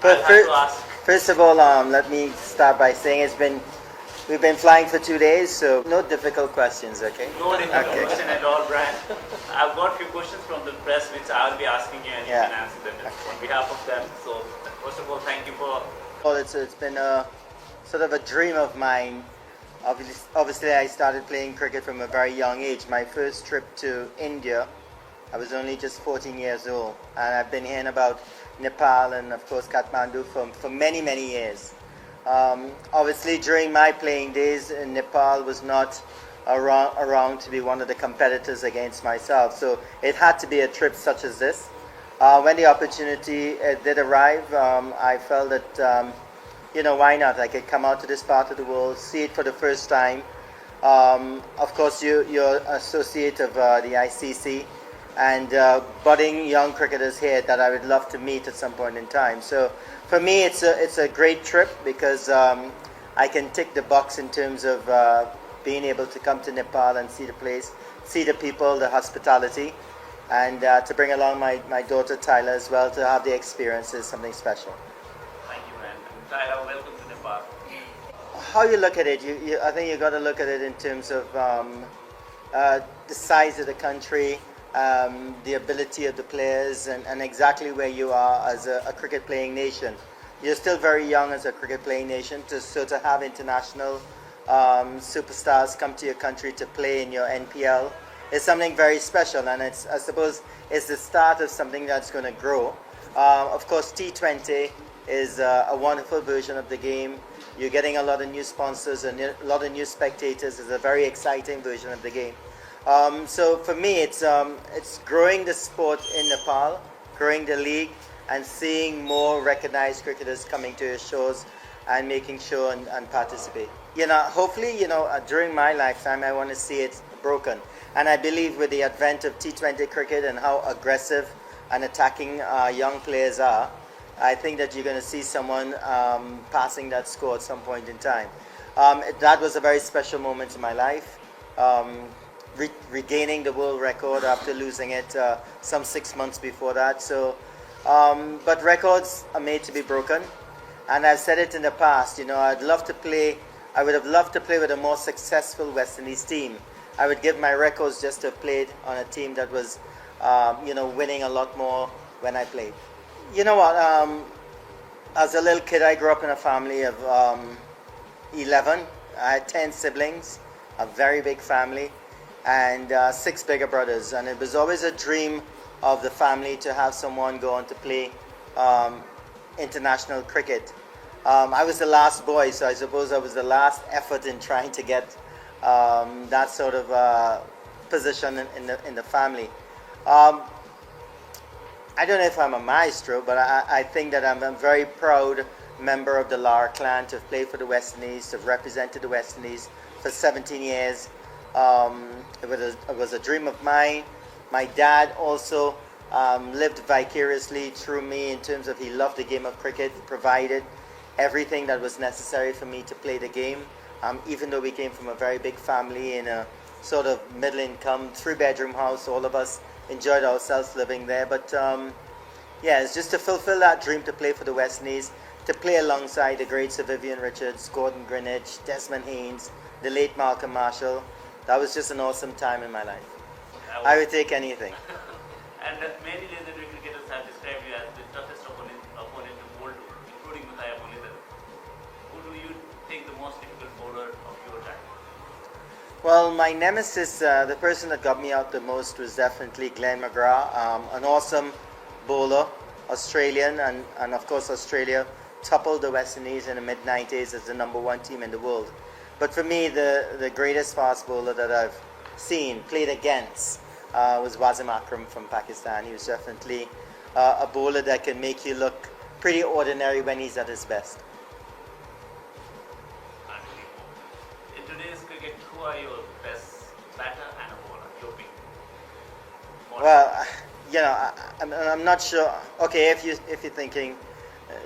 I'd like to ask. First of all, let me start by saying we've been flying for 2 days, so no difficult questions, okay? No difficult question at all, Brian. I've got a few questions from the press which I'll be asking you, and you can answer them on behalf of them. So, first of all, thank you for. Well, it's been a sort of a dream of mine. Obviously, I started playing cricket from a very young age. My first trip to India, I was only just 14 years old, and I've been hearing about Nepal and, of course, Kathmandu for many, many years. Obviously, during my playing days, Nepal was not around to be one of the competitors against myself, so it had to be a trip such as this. When the opportunity did arrive, I felt that why not? I could come out to this part of the world, see it for the first time. Of course, you're associate of the ICC and budding young cricketers here that I would love to meet at some point in time. So for me, it's a great trip because I can tick the box in terms of being able to come to Nepal and see the place, see the people, the hospitality, and to bring along my daughter Tyler as well to have the experience is something special. Tyler, welcome to Nepal. How you look at it, I think you got to look at it in terms of the size of the country, the ability of the players, and exactly where you are as a cricket playing nation. You're still very young as a cricket playing nation, so to have international superstars come to your country to play in your NPL is something very special, and I suppose it's the start of something that's going to grow. Of course, T20 is a wonderful version of the game. You're getting a lot of new sponsors and a lot of new spectators. It's a very exciting version of the game. So for me, it's growing the sport in Nepal, growing the league, and seeing more recognized cricketers coming to your shows and making sure and participate. Hopefully, during my lifetime, I want to see it broken. And I believe with the advent of T20 cricket and how aggressive and attacking young players are, I think that you're going to see someone passing that score at some point in time. That was a very special moment in my life, regaining the world record after losing it some 6 months before that. So, but records are made to be broken, and I've said it in the past. I would have loved to play with a more successful West Indies team. I would give my records just to have played on a team that was, winning a lot more when I played. You know what? As a little kid, I grew up in a family of 11. I had 10 siblings, a very big family, and 6 bigger brothers. And it was always a dream of the family to have someone go on to play international cricket. I was the last boy, so I suppose I was the last effort in trying to get that sort of position in the family. I don't know if I'm a maestro, but I think that I'm a very proud member of the Lara clan to have played for the West Indies, to have represented the West Indies for 17 years. It was a dream of mine. My dad also lived vicariously through me in terms of he loved the game of cricket, provided everything that was necessary for me to play the game. Even though we came from a very big family in a sort of middle income, 3-bedroom house, all of us enjoyed ourselves living there, but it's just to fulfill that dream to play for the West Indies, to play alongside the greats of Vivian Richards, Gordon Greenwich, Desmond Haynes, the late Malcolm Marshall. That was just an awesome time in my life. I would take anything. And many legendary cricketers have described you as the toughest opponent to bowl to, including Uthaya Mullidharan. Who do you think the most difficult bowler of your time? Well, my nemesis, the person that got me out the most was definitely Glenn McGrath, an awesome bowler, Australian, and of course Australia toppled the West Indies in the mid-90s as the number 1 team in the world. But for me, the greatest fast bowler that I've seen, played against, was Wasim Akram from Pakistan. He was definitely a bowler that can make you look pretty ordinary when he's at his best. In today's cricket, who are your best batter and a bowler? Your pick. Well, I'm not sure. Okay, if you're thinking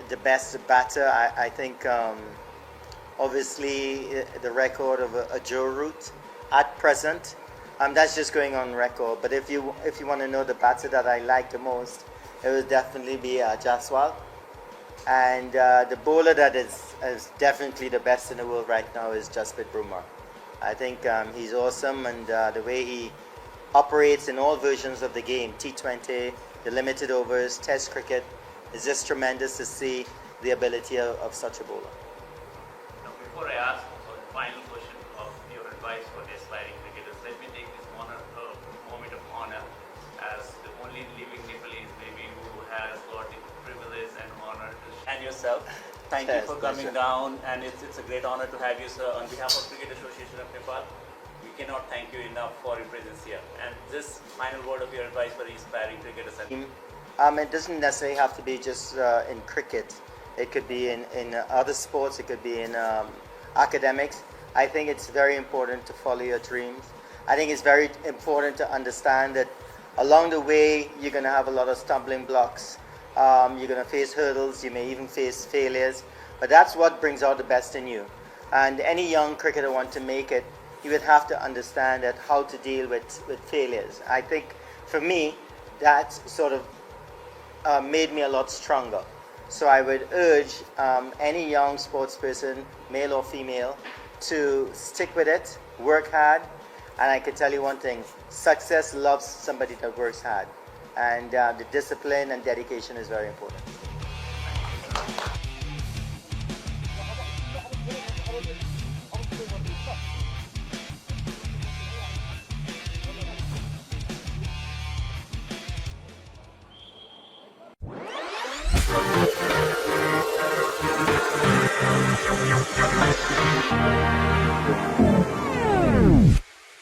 the best batter, I think obviously the record of a Joe Root at present. That's just going on record. But if you want to know the batter that I like the most, it would definitely be Jaswal And the bowler that is definitely the best in the world right now is Jasprit Bumrah. I think he's awesome, and the way he operates in all versions of the game, T20, the limited overs, Test cricket, is just tremendous to see the ability of such a bowler. Now, before I ask for the final question of your advice for the aspiring cricketers, let me take this moment of honor as the only living Nepalese maybe who has got the privilege and honor to and yourself. Thank you Yes, for coming pleasure. down, and it's a great honor to have you, sir, on behalf of Cricket Association of Nepal. We cannot thank you enough for your presence here. And this final word of your advice for the aspiring cricketers. It doesn't necessarily have to be just in cricket. It could be in other sports. It could be in academics. I think it's very important to follow your dreams. I think it's very important to understand that along the way you're going to have a lot of stumbling blocks. You're going to face hurdles. You may even face failures. But that's what brings out the best in you. And any young cricketer want to make it, you would have to understand that how to deal with failures. I think for me, that sort of made me a lot stronger. So I would urge any young sports person, male or female, to stick with it, work hard, and I can tell you one thing, success loves somebody that works hard. And the discipline and dedication is very important.